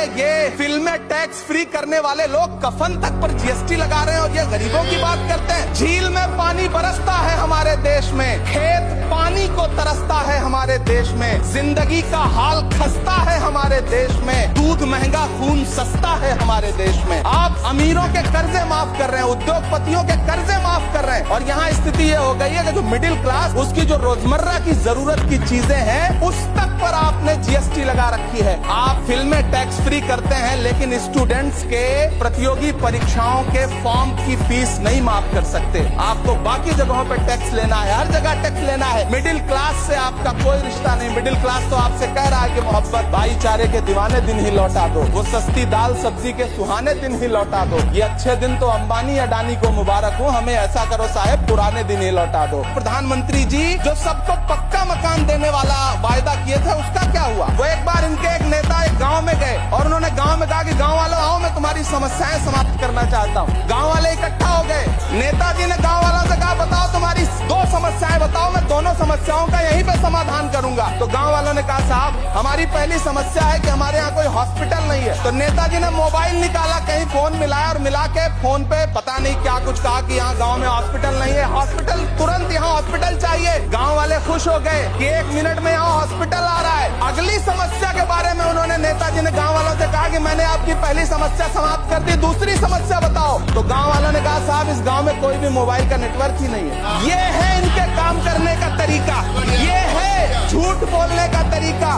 ये फिल्में tax free करने वाले लोग कफन तक पर जीएसटी लगा रहे हैं और ये गरीबों की बात करते हैं। झील में पानी बरसता है हमारे देश में, खेत पानी को तरसता है हमारे देश में, जिंदगी का हाल खस्ता है हमारे देश में, दूध महंगा खून सस्ता है हमारे देश में। आप अमीरों के कर्जे माफ कर रहे हैं, उद्योगपतियों के कर्जे माफ कर रहे हैं और यहाँ स्थिति ये हो गई है कि जो मिडिल क्लास, उसकी जो रोजमर्रा की जरूरत की चीजें हैं उस तक पर आपने जीएसटी लगा रखी है। आप फिल्में टैक्स फ्री करते हैं लेकिन स्टूडेंट्स के प्रतियोगी परीक्षाओं के फॉर्म की फीस नहीं माफ कर सकते। आपको बाकी जगहों पर टैक्स लेना है, हर जगह टैक्स लेना है। मिडिल क्लास से आपका कोई रिश्ता नहीं। मिडिल क्लास तो आपसे कह रहा है कि मोहब्बत भाईचारे के दीवाने दिन ही लौटा दो, वो सस्ती दाल सब्जी के सुहाने दिन ही लौटा दो। ये अच्छे दिन तो अंबानी अडानी को मुबारक हो, हमें ऐसा करो साहब पुराने दिन ही लौटा दो। प्रधानमंत्री जी जो सबको पक्का मकान देने वाला वायदा किए थे उसका क्या हुआ? वो एक बार इनके एक नेता एक गांव में गए और उन्होंने गांव में कहा कि गांव वालों आओ, मैं तुम्हारी समस्याएं समाप्त करना चाहता हूँ। गांव वाले इकट्ठा हो गए। नेताजी ने गांव वालों से कहा बताओ तुम्हारी दो समस्याएं बताओ, मैं दोनों समस्याओं का यहीं पे समाधान करूंगा। तो गांव वालों ने कहा साहब हमारी पहली समस्या है कि हमारे यहाँ कोई हॉस्पिटल नहीं है। तो नेताजी ने मोबाइल निकाला, कहीं फोन मिलाया और मिला के फोन पे पता नहीं क्या कुछ कहा कि यहाँ गांव में हॉस्पिटल नहीं है, हॉस्पिटल तुरंत यहाँ हॉस्पिटल चाहिए। गांव वाले खुश हो गए कि 1 मिनट में यहाँ हॉस्पिटल आ रहा है। अगली समस्या के बारे में उन्होंने नेताजी ने गांव वालों से कहा कि मैंने आपकी पहली समस्या समाप्त कर दी, दूसरी समस्या बताओ। तो गांव वालों ने कहा साहब इस गांव में कोई भी मोबाइल का नेटवर्क ही नहीं है। ये है इनके काम करने का तरीका, ये है झूठ बोलने का तरीका।